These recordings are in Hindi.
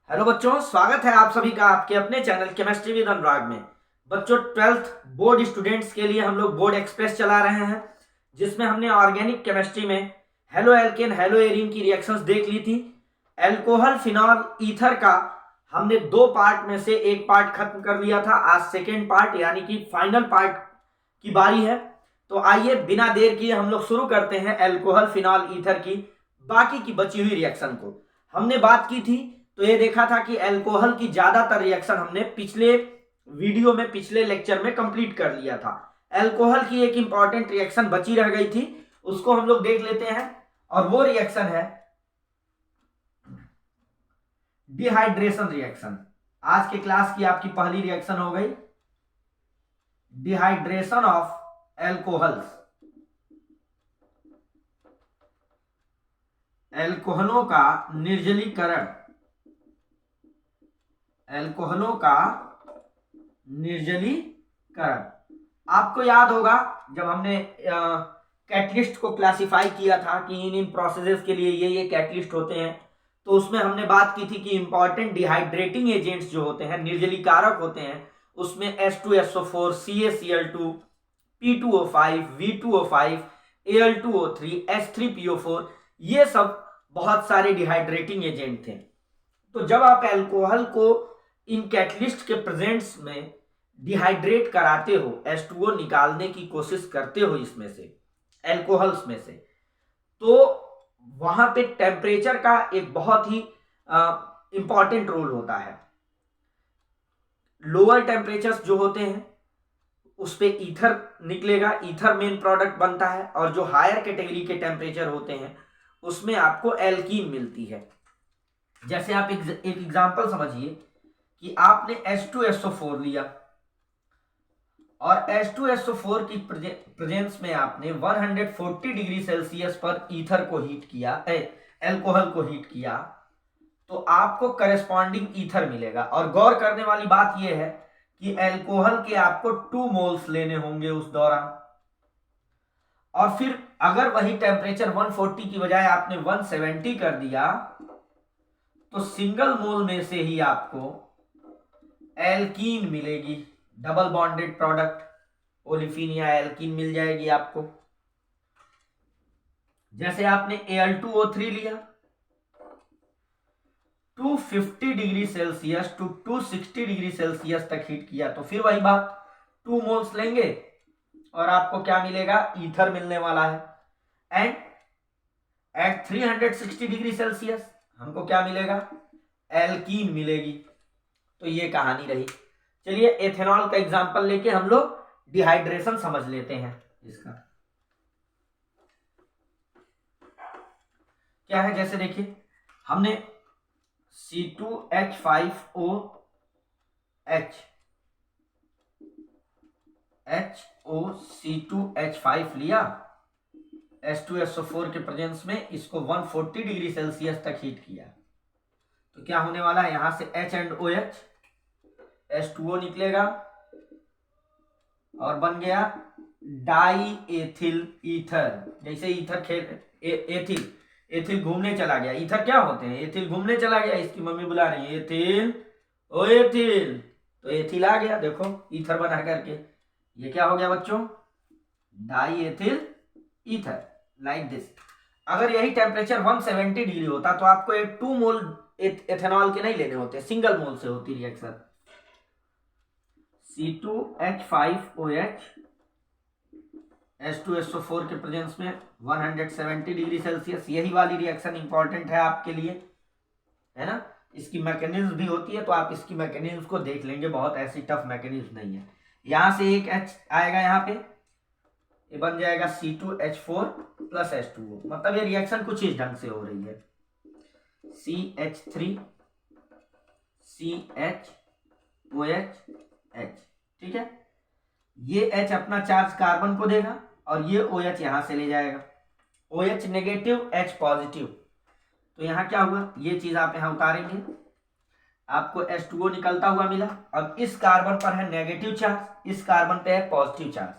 हेलो बच्चों, स्वागत है आप सभी का आपके अपने चैनल केमिस्ट्री विद अनुराग में। बच्चों, 12th बोर्ड स्टूडेंट्स के लिए हम लोग बोर्ड एक्सप्रेस चला रहे हैं, जिसमें हमने ऑर्गेनिक केमिस्ट्री में हेलो एल्केन हेलो एरीन की रिएक्शंस देख ली थी। एल्कोहल फिनॉल ईथर का हमने दो पार्ट में से एक पार्ट खत्म कर लिया था। आज सेकेंड पार्ट यानी कि फाइनल पार्ट की बारी है। तो आइए बिना देर किए हम लोग शुरू करते हैं एल्कोहल फिनॉल ईथर की बाकी की बची हुई रिएक्शन को। हमने बात की थी तो ये देखा था कि अल्कोहल की ज्यादातर रिएक्शन हमने पिछले वीडियो में पिछले लेक्चर में कंप्लीट कर लिया था। अल्कोहल की एक इंपॉर्टेंट रिएक्शन बची रह गई थी, उसको हम लोग देख लेते हैं। और वो रिएक्शन है डिहाइड्रेशन रिएक्शन। आज के क्लास की आपकी पहली रिएक्शन हो गई डिहाइड्रेशन ऑफ एल्कोहल्स। एल्कोहलों का निर्जलीकरण, एल्कोहलों का निर्जलीकरण। आपको याद होगा जब हमने कैटलिस्ट को क्लासिफाई किया था कि इन प्रोसेसेस के लिए ये कैटलिस्ट होते हैं, तो उसमें हमने बात की थी कि इंपॉर्टेंट डिहाइड्रेटिंग एजेंट्स जो होते हैं, निर्जलीकारक होते हैं, उसमें H2SO4, CaCl2, P2O5, V2O5, Al2O3, H3PO4, ये सब बहुत सारे डिहाइड्रेटिंग एजेंट थे। तो जब आप अल्कोहल को इन कैटलिस्ट के प्रेजेंस में डिहाइड्रेट कराते हो, H2O निकालने की कोशिश करते हो इसमें से, अल्कोहल्स में से, तो वहां पे टेम्परेचर का एक बहुत ही इंपॉर्टेंट रोल होता है। लोअर टेम्परेचर्स जो होते हैं उस पे ईथर निकलेगा, ईथर मेन प्रोडक्ट बनता है, और जो हायर कैटेगरी के टेम्परेचर होते हैं उसमें आपको एल्कीन मिलती है। जैसे आप एक एग्जांपल समझिए कि आपने H2SO4 लिया और H2SO4 की प्रेजेंस में आपने 140 डिग्री सेल्सियस पर ईथर को हीट किया, एल्कोहल को हीट किया, तो आपको करेस्पॉन्डिंग ईथर मिलेगा। और गौर करने वाली बात यह है कि एल्कोहल के आपको 2 मोल्स लेने होंगे उस दौरान। और फिर अगर वही टेम्परेचर 140 की बजाय आपने 170 कर दिया तो सिंगल मोल में से ही आपको एल्कीन मिलेगी, डबल बॉन्डेड प्रोडक्ट ओलिफिन या एल्कीन मिल जाएगी आपको। जैसे आपने Al2O3 लिया, 250 degree Celsius to 260 degree Celsius तक हीट किया, तो फिर वही बात, 2 मोल्स लेंगे और आपको क्या मिलेगा, ईथर मिलने वाला है। एंड एट 360 डिग्री सेल्सियस हमको क्या मिलेगा, एल्कीन मिलेगी। तो ये कहानी रही। चलिए एथेनॉल का एग्जांपल लेके हम लोग डिहाइड्रेशन समझ लेते हैं। इसका क्या है, जैसे देखिए हमने HOC2H5 लिया, H2SO4 के प्रेजेंस में इसको 140 डिग्री सेल्सियस तक हीट किया, तो क्या होने वाला है, यहां से H एंड OH, H2O निकलेगा और बन गया डाई एथिल ईथर। जैसे ईथर एथिल एथिल घूमने चला गया, ईथर क्या होते हैं, एथिल घूमने चला गया, इसकी मम्मी बुला रही है एथिल, ओ एथिल, तो एथिल आ गया, देखो ईथर बना करके। ये क्या हो गया बच्चों, die ethyl ether, like this. अगर यही टेम्परेचर 170 डिग्री होता तो आपको एक 2 मोल एथेनॉल के नहीं लेने होते, सिंगल मोल से होती रिएक्शन। C2H5OH H2SO4 के प्रेजेंस में 170 डिग्री सेल्सियस, यही वाली रिएक्शन इंपॉर्टेंट है आपके लिए, है ना। इसकी मैकेनिज्म भी होती है, तो आप इसकी मैकेनिज्म को देख लेंगे, बहुत ऐसी टफ मैकेनिज्म नहीं है। यहां से एक H आएगा, यहाँ पे ये बन जाएगा C2H4 प्लस H2O, मतलब ये रिएक्शन कुछ इस ढंग से हो रही है, CH3 CHOH, ठीक है। ये H अपना चार्ज कार्बन को देगा और ये OH यहां से ले जाएगा, OH नेगेटिव H पॉजिटिव, तो यहां क्या हुआ, ये चीज आप यहां उतारेंगे, आपको H2O निकलता हुआ मिला। अब इस कार्बन पर है नेगेटिव चार्ज, इस कार्बन पे है पॉजिटिव चार्ज,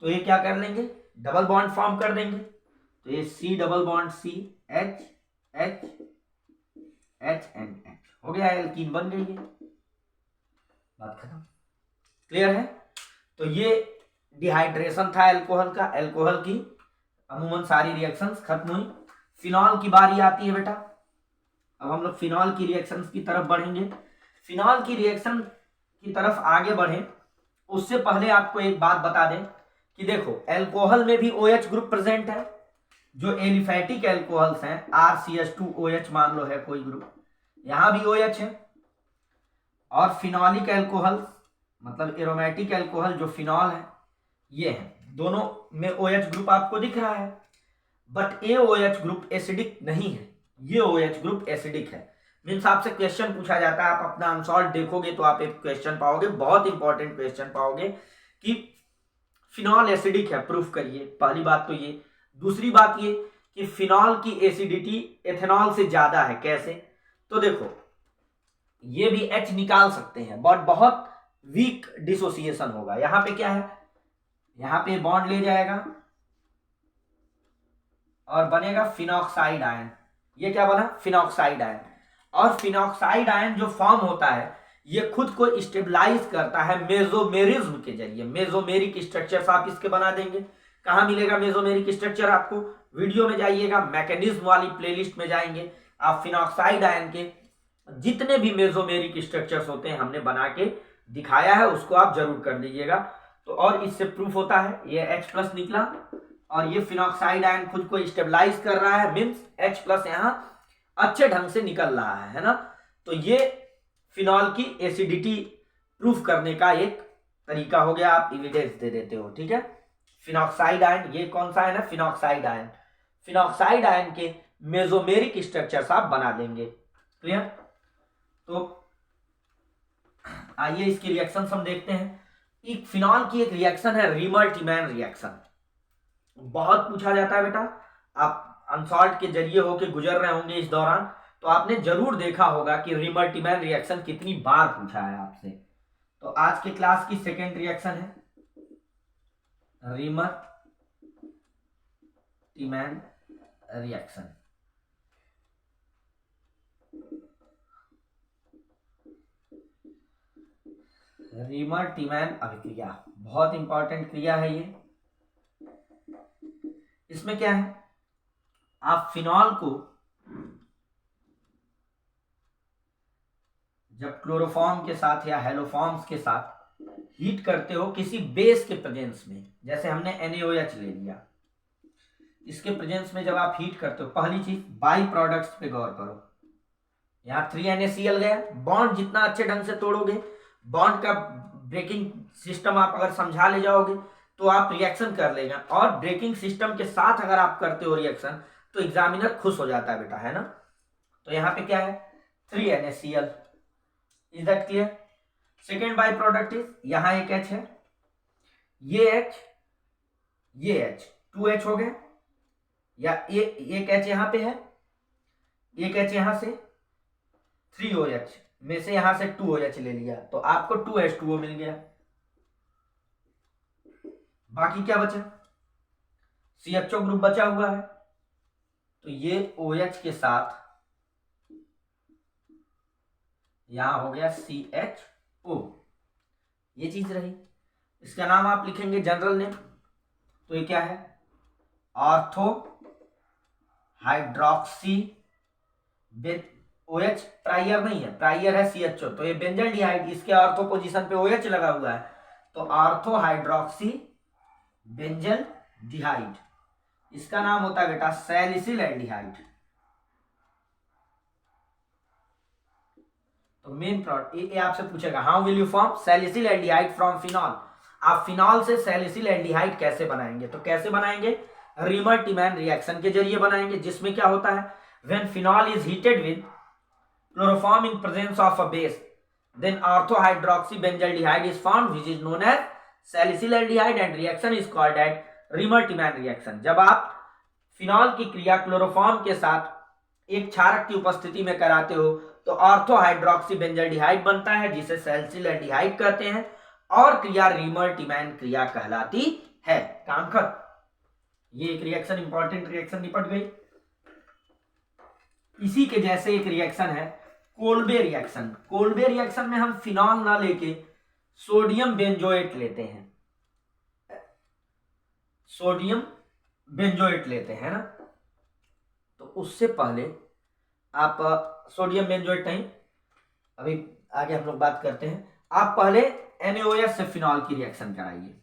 तो ये क्या कर लेंगे, डबल बॉन्ड फॉर्म कर देंगे, तो ये C double bond C H H HNH हो गया, एल्कीन बन गई है, बात खत्म। क्लियर है? तो ये डिहाइड्रेशन था एल्कोहल का। एल्कोहल की अमूमन सारी रिएक्शंस खत्म हुई। फिनॉल की बारी आती है बेटा। अब हम लोग फिनॉल की रिएक्शंस की तरफ बढ़ेंगे। फिनॉल की रिएक्शन की तरफ आगे बढ़े उससे पहले आपको एक बात बता दें कि देखो एल्कोहल में भी OH ग्रुप प्रेजेंट है। जो एलिफैटिक एल्कोहल्स हैं RCH2OH मान लो है कोई ग्रुप, यहां भी OH है। और फिनॉलिक एल्कोहल्स मतलब एरोमेटिक एल्कोहल जो फिनॉल है ये है, दोनों में OH ग्रुप आपको दिख रहा है। बट ये OH ग्रुप एसिडिक नहीं है, ये OH ग्रुप एसिडिक है। मीन्स आपसे क्वेश्चन पूछा जाता है, आप अपना अनसॉल्व देखोगे तो आप एक क्वेश्चन पाओगे, बहुत इंपॉर्टेंट क्वेश्चन पाओगे कि फिनॉल एसिडिक है, प्रूफ करिए। पहली बात तो ये। दूसरी बात ये कि फिनॉल की एसिडिटी एथेनॉल से ज्यादा है। कैसे? तो देखो ये भी H निकाल सकते हैं बट बहुत वीक डिसोसिएशन होगा। यहां पे क्या है, यहां पे बॉन्ड ले जाएगा और बनेगा फिनॉक्साइड आयन। ये क्या बना? Phenoxide ion. और फिनॉक्साइड आयन जो फॉर्म होता है ये खुद को स्टेबलाइज करता है मेसोमेरिज्म के जरिए। मेसोमेरिक स्ट्रक्चर्स आप इसके बना देंगे। कहां मिलेगा मेसोमेरिक स्ट्रक्चर आपको? वीडियो में जाइएगा, मैकेनिज्म वाली प्लेलिस्ट में जाएंगे, आप फिनॉक्साइड आयन के जितने भी मेसोमेरिक स्ट्रक्चर्स होते हैं हमने बना के दिखाया है उसको आप जरूर कर लीजिएगा। तो और इससे प्रूफ होता है ये H+ निकला और ये फिनॉक्साइड आयन खुद को स्टेबलाइज कर रहा है, मीन्स H+ यहां अच्छे ढंग से निकल रहा है ना। तो ये फिनॉल की एसिडिटी प्रूफ करने का एक तरीका हो गया, आप एविडेंस दे देते हो। ठीक है, फिनॉक्साइड आयन, ये कौन सा आयन है? Phenoxide ion. फिनॉक्साइड आयन के मेसोमेरिक स्ट्रक्चर्स आप बना देंगे। क्लियर? तो आइए इसकी रिएक्शन हम देखते हैं। एक फिनॉल की एक रिएक्शन है रीमर-टीमैन रिएक्शन। बहुत पूछा जाता है बेटा, आप अनसॉल्व के जरिए होके गुजर रहे होंगे इस दौरान तो आपने जरूर देखा होगा कि रीमर-टीमैन रिएक्शन कितनी बार पूछा है आपसे। तो आज के क्लास की सेकेंड रिएक्शन है रीमर-टीमैन रिएक्शन। रीमर-टीमैन अभिक्रिया बहुत इंपॉर्टेंट क्रिया है ये। इसमें क्या है, आप फिनॉल को जब क्लोरोफॉर्म के साथ या हेलोफॉर्म्स के साथ हीट करते हो किसी बेस के प्रेजेंस में, जैसे हमने NaOH ले लिया, इसके प्रेजेंस में जब आप हीट करते हो, पहली चीज बाई प्रोडक्ट्स पे गौर करो। यहां 3NaCl गया, बॉन्ड जितना अच्छे ढंग से तोड़ोगे, बॉन्ड का ब्रेकिंग सिस्टम आप अगर समझा ले जाओगे तो आप रिएक्शन कर लेगा। और ब्रेकिंग सिस्टम के साथ अगर आप करते हो रिएक्शन तो एग्जामिनर खुश हो जाता है बेटा, है ना। तो यहाँ पे क्या है 3NaCl। Is that clear? Second by product is, यहां एक H है, ये H, ये H, 2H हो गए, या एक H यहां पे है, एक H यहां से, 3OH में से यहां से 2OH ले लिया तो आपको 2H2O मिल गया। बाकी क्या बचा? CHO ग्रुप बचा हुआ है, तो ये OH के साथ यहां हो गया CHO, ये चीज रही। इसका नाम आप लिखेंगे जनरल नेम, तो ये क्या है? ऑर्थो हाइड्रोक्सी OH प्राइयर नहीं है, प्राइयर है CHO, तो ये बेंजल्डिहाइड, इसके ऑर्थो पोजीशन पे OH लगा हुआ है तो ऑर्थो हाइड्रोक्सी बेंजल्डिहाइड। इसका नाम होता है बेटा सैलिसिल एल्डिहाइड। तो मेन प्रोडक्ट ये आपसे पूछेगा how will you form salicyl aldehyde from phenol. आप फिनॉल से सैलिसिल एल्डिहाइड कैसे बनाएंगे? तो कैसे बनाएंगे? रीमर-टीमैन रिएक्शन के जरिए बनाएंगे, जिसमें क्या होता है when phenol is heated with chloroform in presence of a base then orthohydroxybenzaldehyde is formed which is known as salicylaldehyde and reaction is called as Reimer Tiemann reaction. जब आप फिनॉल की क्रिया क्लोरोफॉर्म के साथ एक क्षारक की उपस्थिति में कराते हो तो ऑर्थोहाइड्रोक्सीबेंजल्डिहाइड बनता है जिसे सैलिसिलएल्डिहाइड कहते हैं और क्रिया रीमर-टीमैन क्रिया कहलाती है। काम खत्म। ये एक रिएक्शन इंपॉर्टेंट रिएक्शन निपट गई। इसी के जैसे एक रिएक्शन है कोल्बे रिएक्शन। कोल्बे रिएक्शन में हम फिनॉल ना लेके सोडियम बेंजोएट लेते हैं, सोडियम बेंजोएट लेते हैं ना। तो उससे पहले आप सोडियम बेंजोएट नहीं, अभी आगे हम लोग बात करते हैं। आप पहले NaOH से फिनॉल की रिएक्शन कराइए।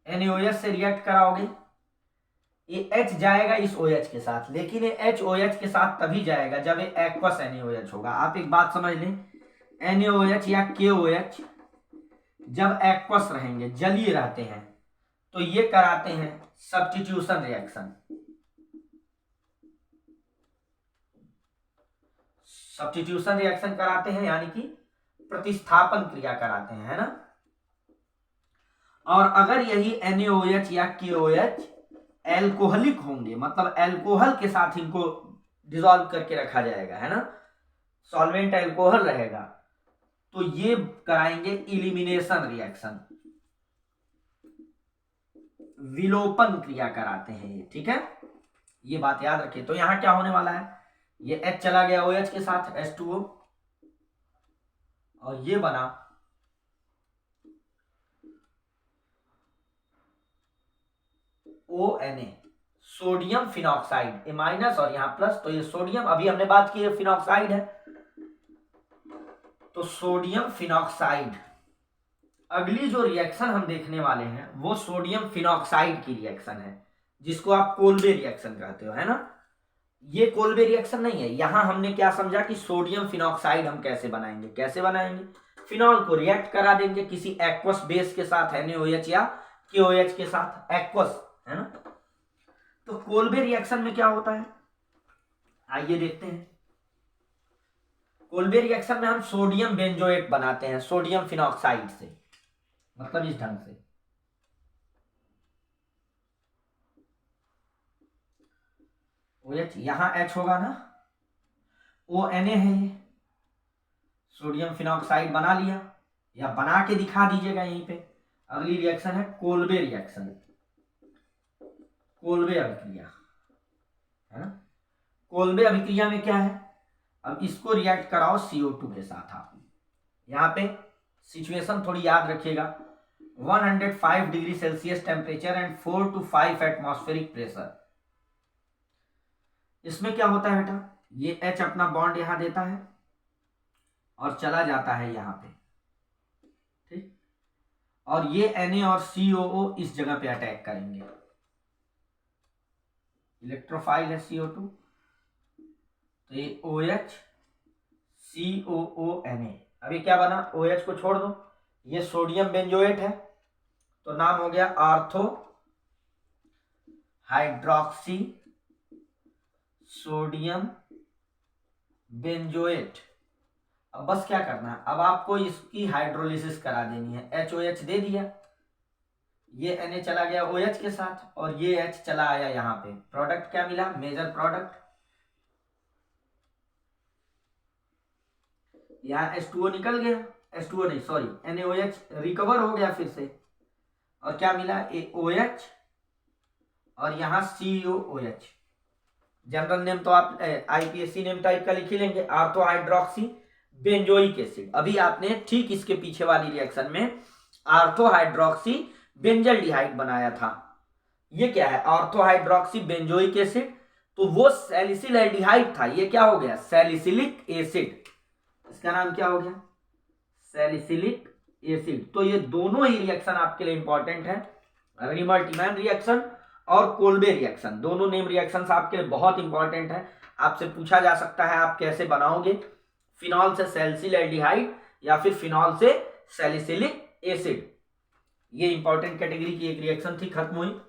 NaOH से रिएक्ट कराओगे, ये H जाएगा इस OH के साथ, लेकिन ये H OH के साथ तभी जाएगा जब ये एक्वस NaOH होगा। आप एक बात समझ लें, NaOH या KOH जब एक्वस रहेंगे, जलीय रहते हैं, तो ये कराते हैं सब्स्टिट्यूशन रिएक्शन। सब्स्टिट्यूशन रिएक्शन कराते हैं यानी कि प्रतिस्थापन क्रिया कराते हैं, है ना। और अगर यही NaOH या KOH एल्कोहलिक होंगे, मतलब एल्कोहल के साथ इनको डिसॉल्व करके रखा जाएगा, है ना, सॉल्वेंट एल्कोहल रहेगा, तो ये कराएंगे इलिमिनेशन रिएक्शन, विलोपन क्रिया कराते हैं ये, ठीक है। ये बात याद रखिए। तो यहां क्या होने वाला है, ये H चला गया OH के साथ H2O, और ये बना ONa, सोडियम फिनॉक्साइड, ए माइनस और यहां प्लस, तो ये सोडियम, अभी हमने बात की है फिनॉक्साइड है, तो सोडियम फिनॉक्साइड। अगली जो रिएक्शन हम देखने वाले हैं वो सोडियम फिनॉक्साइड की रिएक्शन है, जिसको आप कोल्बे रिएक्शन कहते हो, है ना। ये कोल्बे रिएक्शन नहीं है। यहां हमने क्या समझा कि सोडियम फिनॉक्साइड हम कैसे बनाएंगे, कैसे बनाएंगे, फिनॉल को रिएक्ट करा देंगे किसी एक्वस बेस के साथ, NaOH या KOH के साथ, एक्वस, है ना। तो कोल्बे रिएक्शन में क्या होता है, आइए देखते हैं। कोल्बे रिएक्शन में हम सोडियम बेंजोएट बनाते हैं सोडियम फिनॉक्साइड से, मतलब इस ढंग से। OH यहां H होगा ना, ONa है ये, सोडियम फिनॉक्साइड बना लिया, या बना के दिखा दीजिएगा यहीं पे। अगली रिएक्शन है कोल्बे रिएक्शन, कोल्बे अभिक्रिया, है ना। कोल्बे अभिक्रिया में क्या है, अब इसको रिएक्ट कराओ CO2 के साथ। आप यहां पे सिचुएशन थोड़ी याद रखिएगा, 105 degree Celsius temperature and 4 to 5 atmospheric pressure. इसमें क्या होता है बेटा, ये H अपना बॉन्ड यहां देता है और चला जाता है यहां पे, ठीक, और ये Na और COO इस जगह पे अटैक करेंगे, इलेक्ट्रोफाइल है CO2, तो ये OH COO Na। अभी क्या बना, OH को छोड़ दो, ये सोडियम बेंजोएट है, तो नाम हो गया आर्थो हाइड्रोक्सी सोडियम बेंजोएट। अब बस क्या करना है, अब आपको इसकी हाइड्रोलिसिस करा देनी है। HOH दे दिया, ये Na चला गया OH के साथ, और ये H चला आया यहाँ पे, प्रोडक्ट क्या मिला, मेजर प्रोडक्ट, यहाँ H2O निकल गया, H2O नहीं सॉरी NaOH रिकवर हो गया फिर से, और क्या मिला, OH और यहाँ COOH। जनरल नेम तो आप IPSC नेम टाइप का लिख ही लेंगे, आर्थो हाइड्रोक्सी बेंजोइक एसिड। अभी आपने ठीक इसके पीछे वाली रिएक्शन में आर्थो हाइड्रोक्सी बेंजल डिहाइड बनाया था। ये क्या है, आर्थो हाइड्रोक्सी बेंजोइक एसिड, तो वो सैलिसिल एल्डिहाइड था, ये क्या हो गया, सैलिसिलिक एसिड। इसका नाम क्या हो गया, सैलिसिलिक एसिड। तो ये दोनों ही रिएक्शन आपके लिए इंपॉर्टेंट है, रिमल्टीमैन रिएक्शन और कोल्बे रिएक्शन, दोनों नेम रिएक्शंस आपके लिए बहुत इंपॉर्टेंट है। आपसे पूछा जा सकता है आप कैसे बनाओगे, फिनॉल से सैलिसिल एल्डिहाइड या फिर फिनॉल से सैलिसिलिक एसिड। ये इंपॉर्टेंट कैटेगरी की एक रिएक्शन थी, खत्म हुई।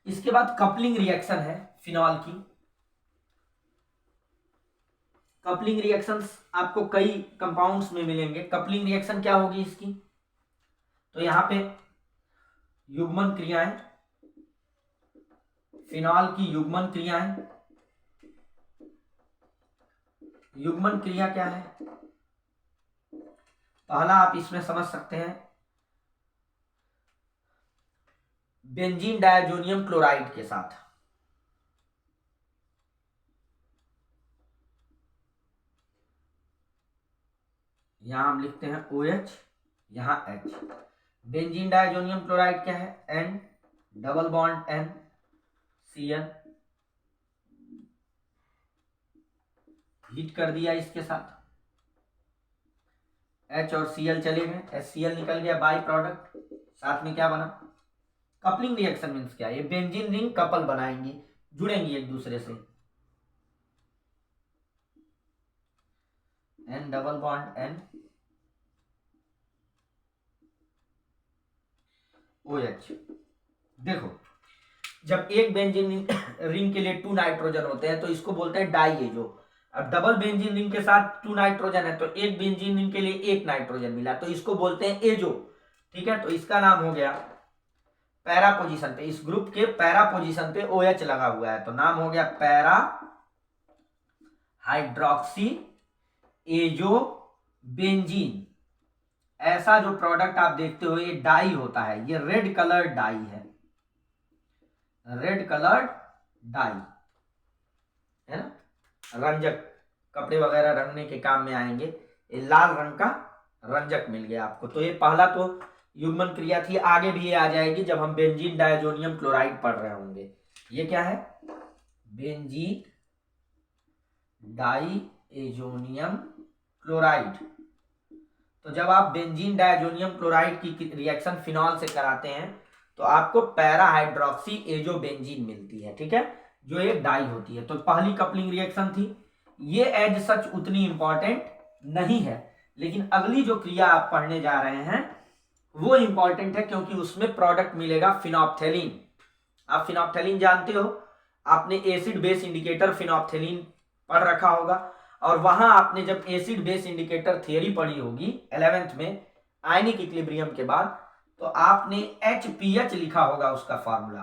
इसके बाद कपलिंग रिएक्शन है फिनॉल की। कपलिंग रिएक्शंस आपको कई कंपाउंड्स में मिलेंगे। कपलिंग रिएक्शन क्या होगी इसकी, तो यहां पे युग्मन क्रियाएं, फिनॉल की युग्मन क्रियाएं। युग्मन क्रिया क्या है, पहला आप इसमें समझ सकते हैं, बेंजीन डायजोनियम क्लोराइड के साथ। यहां हम लिखते हैं OH, यहां H। बेंजीन डायजोनियम क्लोराइड क्या है? N double bond N Cl, heat कर दिया इसके साथ, H और Cl चले गए, HCl निकल गया बाई प्रोडक्ट। साथ में क्या बना? कपलिंग रिएक्शन मीन्स क्या? ये बेंजीन रिंग कपल बनाएंगी, जुड़ेंगी एक दूसरे से। N double bond N OH। देखो, जब एक बेंजीन रिंग के लिए 2 नाइट्रोजन होते हैं तो इसको बोलते हैं डाईएजो। अब डबल बेंजीन रिंग के साथ 2 नाइट्रोजन है तो एक बेंजीन रिंग के लिए 1 नाइट्रोजन मिला, तो इसको बोलते हैं एजो। ठीक है, तो इसका नाम हो गया पैरा पोजीशन पे, इस ग्रुप के पैरा पोजीशन पे OH लगा हुआ है तो नाम हो गया पैरा हाइड्रोक्सी एजो बेंजीन। ऐसा जो प्रोडक्ट आप देखते हो ये डाई होता है, ये रेड कलर डाई है, रेड कलर्ड डाई है ना, रंजक, कपड़े वगैरह रंगने के काम में आएंगे। ये लाल रंग का रंजक मिल गया आपको। तो ये पहला तो युग्मन क्रिया थी, आगे भी ये आ जाएगी जब हम बेंजीन डायजोनियम क्लोराइड पढ़ रहे होंगे। ये क्या है? Benzene diazonium chloride. तो जब आप बेंजीन डायजोनियम क्लोराइड की रिएक्शन फिनॉल से कराते हैं तो आपको पैरा हाइड्रोक्सी एजो बेंजीन मिलती है। ठीक है, जो एक डाई होती है। तो पहली कपलिंग रिएक्शन थी, ये एज सच उतनी इंपॉर्टेंट नहीं है, लेकिन अगली जो क्रिया आप पढ़ने जा रहे हैं वो इंपॉर्टेंट है क्योंकि उसमें प्रोडक्ट मिलेगा फिनोप्थेलिन। आप फिनोप्थेलिन जानते हो, आपने एसिड बेस इंडिकेटर फिनोप्थेलिन पढ़ रखा होगा, और वहां आपने जब एसिड बेस इंडिकेटर थियरी पढ़ी होगी 11th में आयनिक इक्विलिब्रियम के बाद, तो आपने HPH लिखा होगा उसका फॉर्मूला।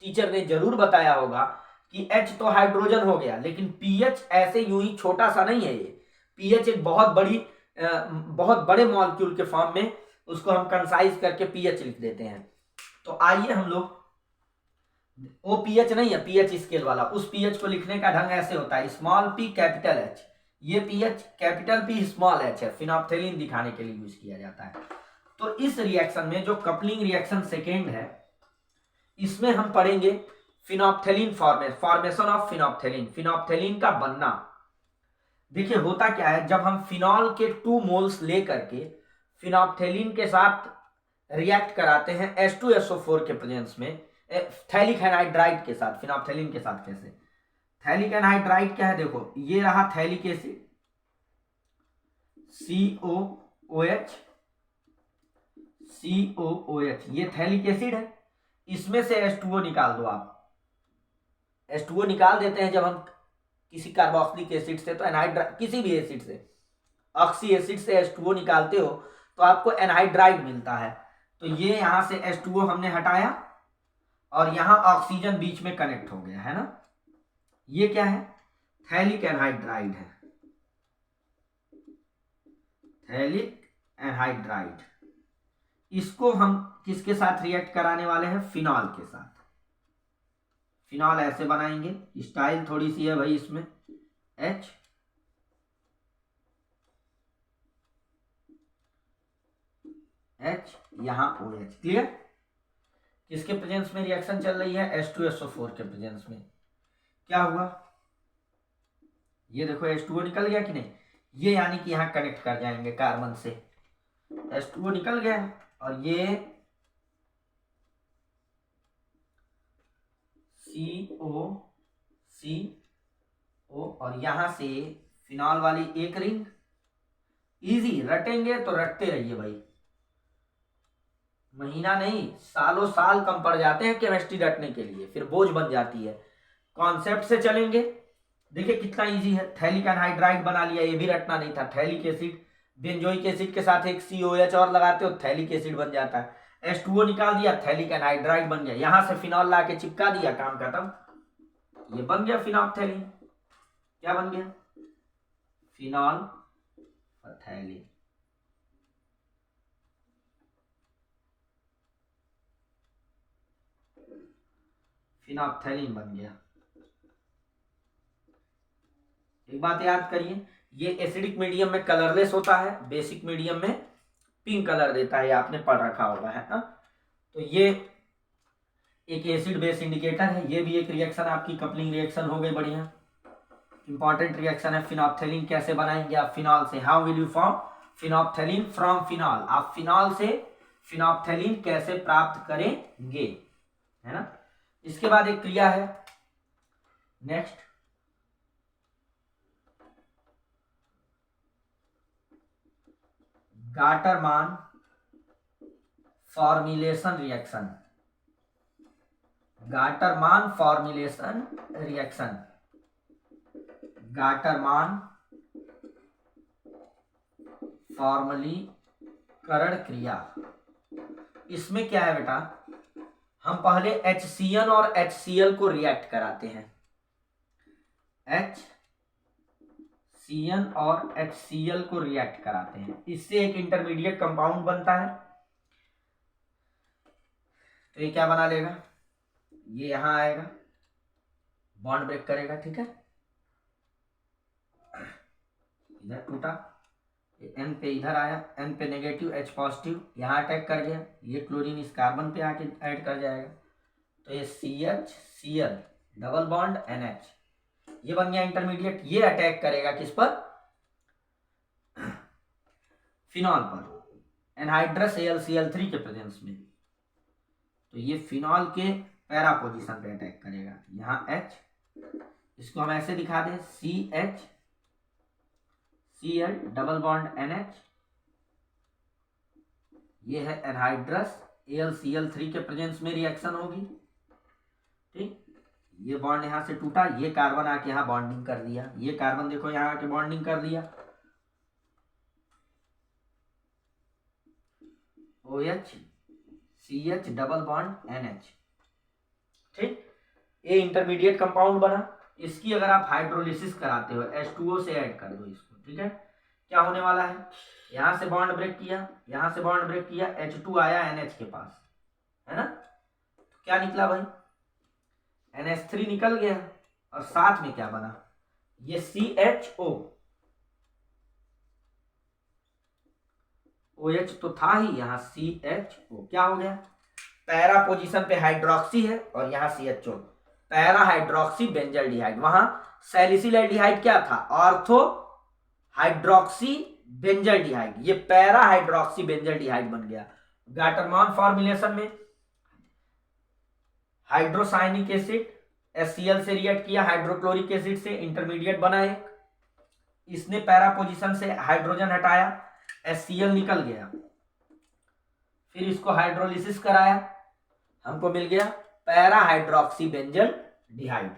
टीचर ने जरूर बताया होगा कि H तो हाइड्रोजन हो गया, लेकिन पीएच ऐसे यूं ही छोटा सा नहीं है। ये पीएच एक बहुत बड़े मॉलिक्यूल के फॉर्म में उसको हम कंसाइज करके पीएच लिख देते हैं। तो आइए हम लोग, वो पीएच नहीं है, पीएच स्केल वाला, उस पीएच को लिखने का ढंग ऐसे होता है, स्मॉल p कैपिटल H। ये pH capital P small h है, फिनोप्थेलिन दिखाने के लिए यूज किया जाता है। तो इस रिएक्शन में जो कपलिंग रिएक्शन सेकेंड है, इसमें हम पढ़ेंगे फिनोप्थेलिन फॉर्मेशन ऑफ फिनोप्थेलिन, फिनोप्थेलिन का बनना। देखिए होता क्या है, जब हम फिनॉल के 2 मोल्स लेकर के फिनोप्थेलिन के साथ रिएक्ट कराते हैं H2SO4 के प्रेजेंस में, थैलिक एनहाइड्राइड के साथ, फिनोप्थेलिन के साथ कैसे? थैलिक एनहाइड्राइड क्या है? देखो, ये रहा थैलिक एसिड COOH, COOH, ये थैलिक एसिड है। इसमें से H2O निकाल दो आप। H2O निकाल देते हैं जब हम किसी कार्बोक्सिलिक एसिड से, तो एनहाइड्राइड, किसी भी एसिड से, ऑक्सी एसिड से H2O निकालते हो तो आपको एनहाइड्राइड मिलता है। तो ये यहां से H2O हमने हटाया और यहां ऑक्सीजन बीच में कनेक्ट हो गया है ना, ये क्या है? थैलिक एनहाइड्राइड है, थैलिक एनहाइड्राइड। इसको हम किसके साथ रिएक्ट कराने वाले हैं? फिनॉल के साथ। फिनॉल ऐसे बनाएंगे, स्टाइल थोड़ी सी है भाई इसमें, H यहां OH। क्लियर? किसके प्रेजेंस में रिएक्शन चल रही है? H2SO4 के प्रेजेंस में। क्या हुआ? ये देखो H2O निकल गया कि नहीं? ये यानी कि यहां कनेक्ट कर जाएंगे कार्बन से, H2O निकल गया, और ये CO और यहां से फिनॉल वाली एक रिंग। इजी, रटेंगे तो रटते रहिए भाई, महीना नहीं सालों साल कम पड़ जाते हैं केमिस्ट्री रटने के लिए, फिर बोझ बन जाती है। कॉन्सेप्ट से चलेंगे। देखिए कितना इजी है, थैलिक एनहाइड्राइड बना लिया, ये भी रटना नहीं था। थैलिक एसिड, बेंजोइक एसिड के साथ एक COH और लगाते हो, थैलिक एसिड बन जाता है। H2O निकाल दिया, थैलिक एनहाइड्राइड बन गया। यहां से फिनॉल ला के चिपका दिया, काम खत्म। ये बन गया फिनोप्थेलिन। क्या बन गया? फिनॉल थैलिन। फिनोप्थेलिन बन गया। एक बात याद करिए, ये एसिडिक मीडियम में कलरलेस होता है, बेसिक मीडियम में पिंक कलर देता है, आपने पढ़ रखा होगा, है ना। तो ये एक एसिड बेस इंडिकेटर है। ये भी एक रिएक्शन आपकी कपलिंग रिएक्शन हो गई, बढ़िया इंपॉर्टेंट रिएक्शन है। फिनोप्थेलिन कैसे बनाएंगे आप फिनॉल से? How will you form phenolphthalein from phenol? आप फिनॉल से फिनोप्थेलिन कैसे प्राप्त करेंगे, है ना। इसके बाद एक क्रिया है next, Gattermann formulation reaction. Gattermann formulation reaction, Gattermann फॉर्मलीकरण क्रिया। इसमें क्या है बेटा, हम पहले HCN और HCl को रिएक्ट कराते हैं। HCN और HCl को रिएक्ट कराते हैं, इससे एक इंटरमीडिएट कंपाउंड बनता है। तो ये क्या बना लेगा, ये यहां आएगा, बॉन्ड ब्रेक करेगा, ठीक है, इधर टूटा, N पे इधर आया, N पे नेगेटिव, H पॉजिटिव, यहाँ अटैक कर गया, ये क्लोरीन इस कार्बन पे आके ऐड कर जाएगा। तो ये CHCl डबल बॉन्ड NH, ये बन गया इंटरमीडिएट। ये अटैक करेगा किस पर, फिनॉल पर, एनहाइड्रस AlCl3 के प्रेजेंस में। तो ये फिनॉल के पैरा पोजीशन पे अटैक करेगा, यहाँ H, इसको हम ऐसे दिखा दें CHCl डबल बॉन्ड NH, ये है एनहाइड्रस AlCl3 के प्रेजेंस में रिएक्शन होगी, ठीक। ये बॉन्ड यहां से टूटा, ये कार्बन आके यहां बॉन्डिंग कर दिया, ये कार्बन देखो यहां आके बॉन्डिंग कर दिया, OH CH double bond NH, ठीक। ये इंटरमीडिएट कंपाउंड बना। इसकी अगर आप हाइड्रोलिसिस कराते हो, H2O से ऐड कर दो इसको, ठीक है, क्या होने वाला है, यहां से बॉन्ड ब्रेक किया, यहां से बॉन्ड ब्रेक किया, H2 आया NH के पास, है ना। तो क्या निकला भाई, NH3 निकल गया, और साथ में क्या बना, ये CHO, OH तो था ही, यहां CHO क्या हो गया, पैरा पोजीशन पे हाइड्रोक्सी है और यहां CHO, पैरा हाइड्रोक्सी बेंजल्डिहाइड। वहां सैलिसिलएल्डिहाइड क्या था, ऑर्थो हाइड्रोक्सी बेंजल्डिहाइड, ये पैरा हाइड्रोक्सी बेंजल्डिहाइड बन गया। गाटरमान फॉर्मुलेशन में हाइड्रोसाइनिक एसिड HCl से रिएक्ट किया हाइड्रोक्लोरिक एसिड से, इंटरमीडिएट बना एक, इसने पैरा पोजीशन से हाइड्रोजन हटाया, HCl निकल गया, फिर इसको हाइड्रोलिसिस कराया, हमको मिल गया पैरा हाइड्रोक्सी बेंजल डिहाइड।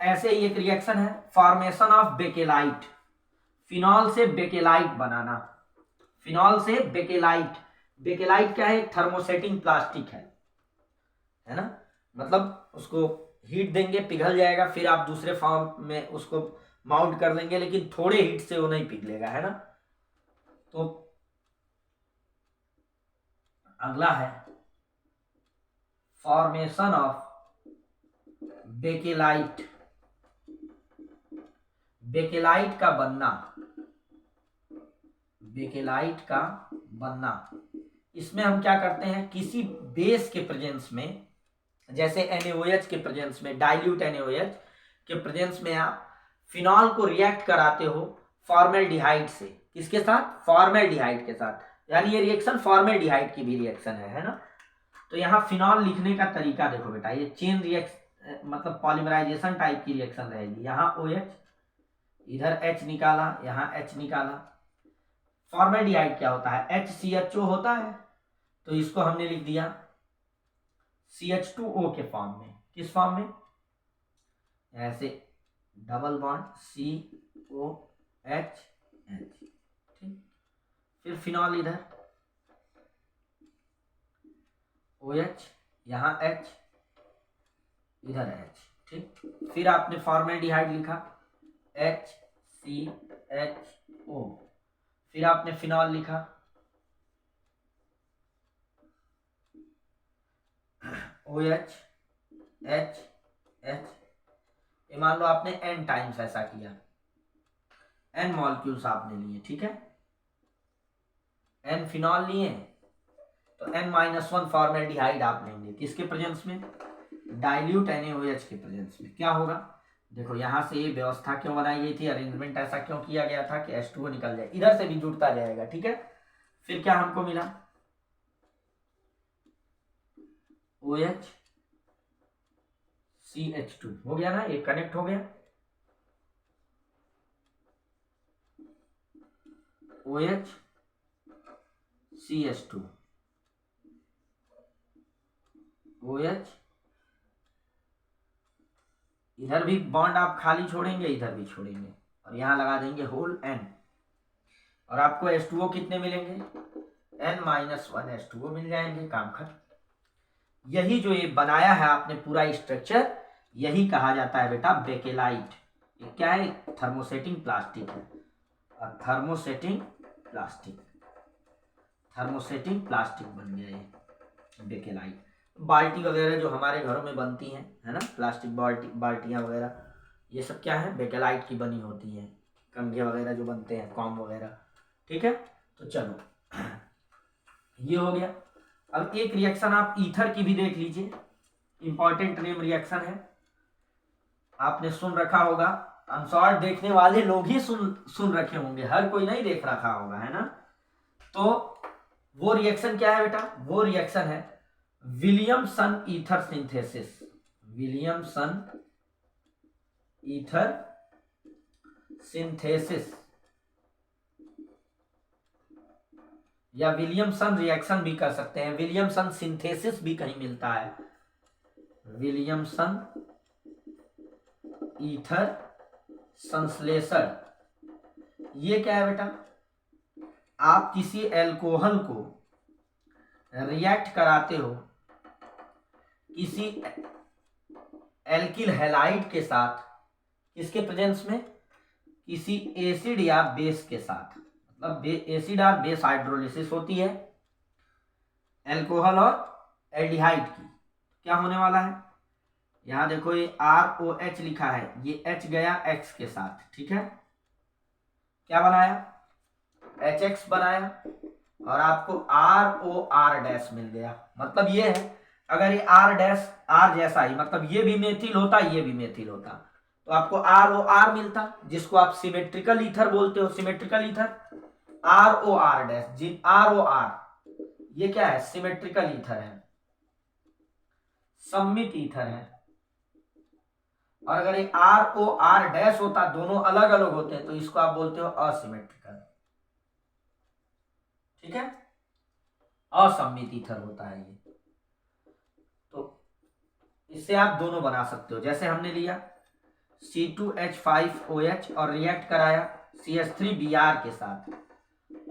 ऐसे ही एक रिएक्शन है फॉर्मेशन ऑफ बेकेलाइट, फिनॉल से बेकेलाइट बनाना, फिनॉल से बेकेलाइट। बेकेलाइट क्या है, थर्मोसेटिंग प्लास्टिक है ना, मतलब उसको हीट देंगे पिघल जाएगा, फिर आप दूसरे फॉर्म में उसको माउंट कर लेंगे, लेकिन थोड़े हीट से वो नहीं पिघलेगा, है ना। तो अगला है फॉर्मेशन ऑफ बेकेलाइट, बेकेलाइट का बनना, बेकेलाइट का बनना। इसमें हम क्या करते हैं, किसी बेस के प्रेजेंस में, जैसे NaOH के प्रेजेंस में, डाइल्यूट NaOH के प्रेजेंस में आप फिनॉल को रिएक्ट कराते हो फॉर्मेल्डिहाइड से, किसके साथ, फॉर्मेल्डिहाइड के साथ, यानी ये रिएक्शन फॉर्मेल्डिहाइड की भी रिएक्शन है ना। तो यहाँ फिनॉल लिखने का तरीका देखो बेटा, ये चेन रिएक्शन मतलब पॉलीमराइजेशन टाइप की रिएक्शन रहेगी, यहाँ OH, इधर H निकाला, यहाँ H निकाला। फॉर्मेल्डिहाइड क्या होता है, HCHO होता है, तो इसको हमने लिख दिया CH2O के फॉर्म में, किस फॉर्म में, ऐसे डबल बॉन्ड COH, ठीक, फिर फिनॉल इधर OH, यहाँ H, इधर H, ठीक, फिर आपने फॉर्मेल्डिहाइड लिखा HCHO, फिर आपने फिनॉल लिखा OH H H, ये मान लो आपने n टाइम्स ऐसा किया, n मॉलिक्यूल्स आपने लिए, ठीक है, n फिनॉल लिए तो n-1 फॉर्मेल्डिहाइड आप लेंगे, किसके प्रेजेंस में, डाइल्यूट NaOH के प्रेजेंस में। क्या होगा, देखो यहां से ये व्यवस्था क्यों बनाई गई थी, अरेंजमेंट ऐसा क्यों किया गया था कि H2O निकल जाए, इधर से भी जुड़ता जाएगा, ठीक है। फिर क्या हमको मिला, OH CH2 हो गया ना, ये कनेक्ट हो गया, OH CH2 OH, इधर भी बॉन्ड आप खाली छोड़ेंगे, इधर भी छोड़ेंगे, और यहां लगा देंगे होल N, और आपको H2O कितने मिलेंगे, n-1 H2O मिल जाएंगे, काम खत्म। यही जो ये बनाया है आपने पूरा स्ट्रक्चर, यही कहा जाता है बेटा बेकेलाइट। ये क्या है, थर्मोसेटिंग प्लास्टिक है, और थर्मोसेटिंग प्लास्टिक बन गया ये बेकेलाइट। बाल्टी वगैरह जो हमारे घरों में बनती हैं, है ना, प्लास्टिक बाल्टियां वगैरह, ये सब क्या है, बेकेलाइट की बनी होती हैं, कंघे वगैरह जो बनते हैं, कॉम वगैरह, ठीक है। तो चलो ये हो गया। अब एक रिएक्शन आप ईथर की भी देख लीजिए, इंपॉर्टेंट नेम रिएक्शन है, आपने सुन रखा होगा, अनसॉल्व देखने वाले लोग ही सुन रखे होंगे, हर कोई नहीं देख रखा होगा, है ना। तो वो रिएक्शन क्या है बेटा, वो रिएक्शन है Williamson ether synthesis, Williamson ether synthesis, या विलियमसन रिएक्शन भी कर सकते हैं, विलियमसन सिंथेसिस भी कहीं मिलता है, विलियमसन ईथर संश्लेषण। ये क्या है बेटा, आप किसी एल्कोहल को रिएक्ट कराते हो किसी एल्किल हैलाइड के साथ, किसके प्रेजेंस में, किसी एसिड या बेस के साथ, मतलब एसिड और बेस हाइड्रोलिसिस होती है एल्कोहल और एल्डिहाइड की। क्या होने वाला है, यहां देखो ये ROH लिखा है, ये H गया X के साथ, ठीक है, क्या बनाया, HX बनाया, और आपको ROR- मिल गया। मतलब ये है, अगर ये R जैसा ही, मतलब ये भी मेथिल होता, ये भी मेथिल होता, तो आपको ROR मिलता, जिसको आप सिमेट्रिकल ईथर बोलते हो, सिमेट्रिकल ईथर, ROR, ये क्या है, सिमेट्रिकल ईथर है, सममित ईथर है। और अगर ये ROR- होता, दोनों अलग अलग होते हैं, तो इसको आप बोलते हो असिमेट्रिकल, ठीक है, असममित ईथर होता है ये। तो इससे आप दोनों बना सकते हो, जैसे हमने लिया C2H5OH और रिएक्ट कराया CH3Br के साथ,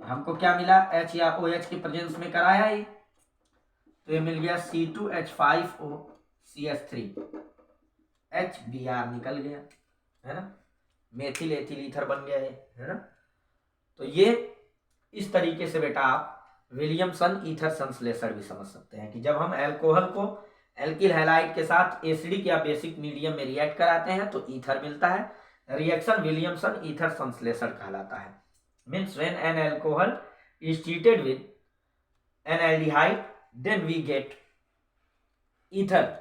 हमको क्या मिला, H या OH के प्रेजेंस में कराया ये, तो ये मिल गया C2H5O CH3 HBr निकल गया, है ना, मेथिल एथिल ईथर बन गया ये, है ना। तो ये इस तरीके से बेटा आप विलियमसन ईथर संश्लेषण भी समझ सकते हैं कि जब हम अल्कोहल को एल्किल हैलाइड के साथ एसिडिक या बेसिक मीडियम में रिएक्ट कराते हैं तो ईथर मिलता है, रिएक्शन विलियमसन ईथर संश्लेषण कहलाता है। Means when an alcohol is treated with an aldehyde then we get ether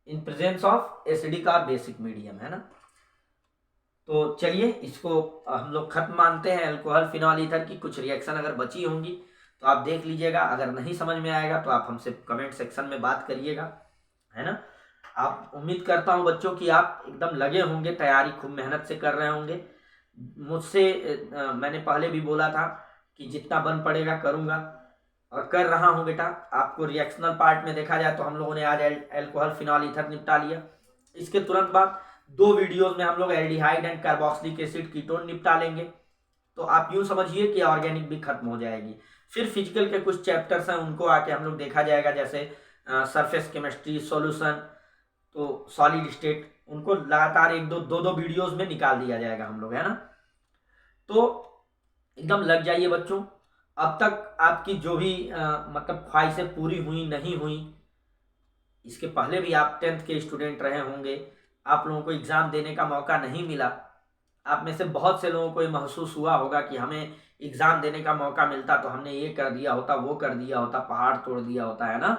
in presence of acidic और बेसिक मीडियम, है ना। तो चलिए इसको हम लोग खत्म मानते हैं, अल्कोहल फिनॉल ईथर की कुछ रिएक्शन अगर बची होंगी तो आप देख लीजिएगा, अगर नहीं समझ में आएगा तो आप हमसे कमेंट सेक्शन में बात करिएगा, है ना। आप उम्मीद करता हूं बच्चों कि आप एकदम लगे होंगे, तैयारी खूब मेहनत से कर रहे होंगे। मुझसे मैंने पहले भी बोला था कि जितना बन पड़ेगा करूंगा, और कर रहा हूं बेटा। आपको रिएक्शनल पार्ट में देखा जाए तो हम लोगों ने आज अल्कोहल फिनॉल ईथर निपटा लिया, इसके तुरंत बाद 2 वीडियोस में हम लोग aldehyde and carboxylic acid ketone निपटा लेंगे। तो आप यूं समझिए कि ऑर्गेनिक भी खत्म हो जाएगी। फिर फिजिकल के कुछ चैप्टर्स हैं, उनको आके हम लोग देखा जाएगा, जैसे सरफेस केमिस्ट्री, सॉल्यूशन, तो सॉलिड स्टेट, उनको लगातार 1-2 वीडियोस में निकाल दिया जाएगा हम लोग, है ना। तो एकदम लग जाइए बच्चों। अब तक आपकी जो भी मतलब ख्वाहिशें पूरी हुई नहीं हुई, इसके पहले भी आप 10th के स्टूडेंट रहे होंगे, आप लोगों को एग्ज़ाम देने का मौका नहीं मिला। आप में से बहुत से लोगों को ये महसूस हुआ होगा कि हमें एग्ज़ाम देने का मौका मिलता तो हमने ये कर दिया होता, वो कर दिया होता, पहाड़ तोड़ दिया होता, है ना।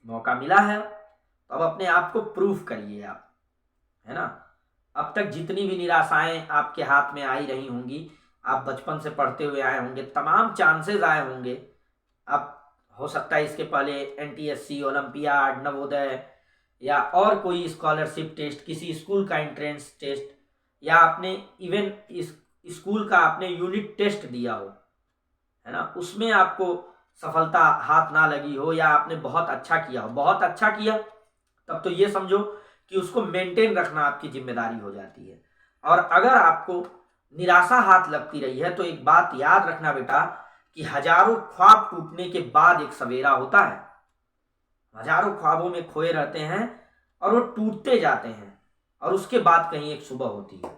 मौका मिला है तो अब अपने आप को प्रूव करिए आप, है ना। अब तक जितनी भी निराशाएं आपके हाथ में आई रही होंगी, आप बचपन से पढ़ते हुए आए होंगे, तमाम चांसेस आए होंगे। आप हो सकता है इसके पहले NTSC, ओलंपियाड, नवोदय या और कोई स्कॉलरशिप टेस्ट, किसी स्कूल का एंट्रेंस टेस्ट, या आपने इवन इस स्कूल का आपने यूनिट टेस्ट दिया हो, है ना, उसमें आपको सफलता हाथ ना लगी हो, या आपने बहुत अच्छा किया हो, बहुत अच्छा किया तब तो ये समझो कि उसको मेंटेन रखना आपकी जिम्मेदारी हो जाती है। और अगर आपको निराशा हाथ लगती रही है तो एक बात याद रखना बेटा कि हजारों ख्वाब टूटने के बाद एक सवेरा होता है। हजारों ख्वाबों में खोए रहते हैं और वो टूटते जाते हैं, और उसके बाद कहीं एक सुबह होती है।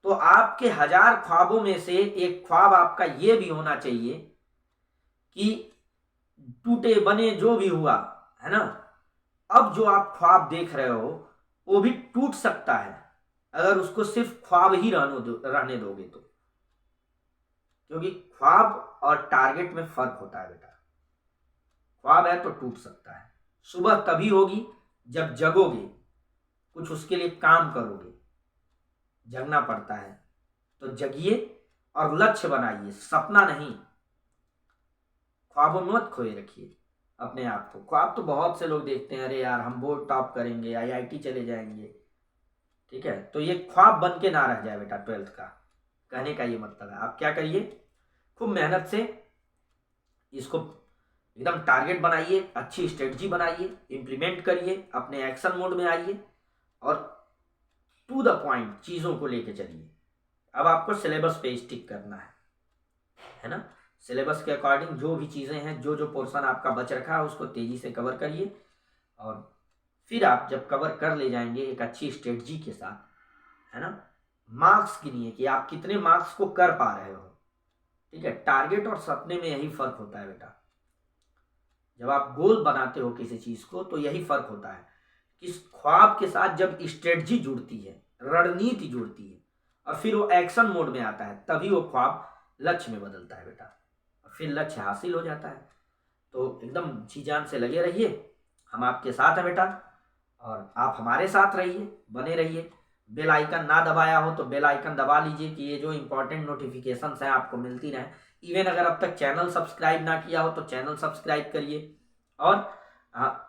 तो आपके 1000 ख्वाबों में से एक ख्वाब आपका ये भी होना चाहिए कि टूटे बने जो भी हुआ, है ना, अब जो आप ख्वाब देख रहे हो वो भी टूट सकता है अगर उसको सिर्फ ख्वाब ही रहने दोगे तो। क्योंकि ख्वाब और टारगेट में फर्क होता है बेटा। ख्वाब है तो टूट सकता है। सुबह तभी होगी जब जगोगे, कुछ उसके लिए काम करोगे। जगना पड़ता है तो जगिए और लक्ष्य बनाइए, सपना नहीं। ख्वाबों में मत खोए रखिए अपने आप को। ख्वाब तो बहुत से लोग देखते हैं, अरे यार हम बोर्ड टॉप करेंगे, IIT चले जाएंगे, ठीक है। तो ये ख्वाब बन के ना रह जाए बेटा 12th का। कहने का ये मतलब है आप क्या करिए, खूब मेहनत से इसको एकदम टारगेट बनाइए, अच्छी स्ट्रेटजी बनाइए, इम्प्लीमेंट करिए, अपने एक्शन मोड में आइए और टू द पॉइंट चीज़ों को लेके चलिए। अब आपको सिलेबस पे स्टिक करना है ना। सिलेबस के अकॉर्डिंग जो भी चीज़ें हैं, जो जो पोर्शन आपका बच रखा है उसको तेज़ी से कवर करिए। और फिर आप जब कवर कर ले जाएंगे एक अच्छी स्ट्रेटजी के साथ, है ना, मार्क्स गिनिए कि आप कितने मार्क्स को कर पा रहे हो, ठीक है। टारगेट और सपने में यही फर्क होता है बेटा। जब आप गोल बनाते हो किसी चीज़ को तो यही फर्क होता है कि ख्वाब के साथ जब स्ट्रेटजी जुड़ती है, रणनीति जुड़ती है और फिर वो एक्शन मोड में आता है, तभी वो ख्वाब लक्ष्य में बदलता है बेटा, और फिर लक्ष्य हासिल हो जाता है। तो एकदम जी जान से लगे रहिए, हम आपके साथ हैं बेटा, और आप हमारे साथ रहिए, बने रहिए। बेल आइकन ना दबाया हो तो बेल आइकन दबा लीजिए कि ये जो इंपॉर्टेंट नोटिफिकेशंस हैं आपको मिलती रहें। इवन अगर अब तक चैनल सब्सक्राइब ना किया हो तो चैनल सब्सक्राइब करिए, और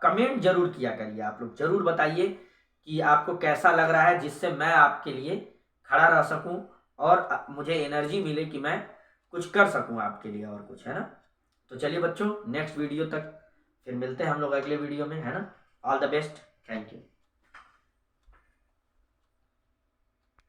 कमेंट जरूर किया करिए। आप लोग जरूर बताइए कि आपको कैसा लग रहा है, जिससे मैं आपके लिए खड़ा रह सकूं और मुझे एनर्जी मिले कि मैं कुछ कर सकूं आपके लिए और कुछ, है ना। तो चलिए बच्चों, नेक्स्ट वीडियो तक फिर मिलते हैं हम लोग अगले वीडियो में, है ना। All the best, thank you.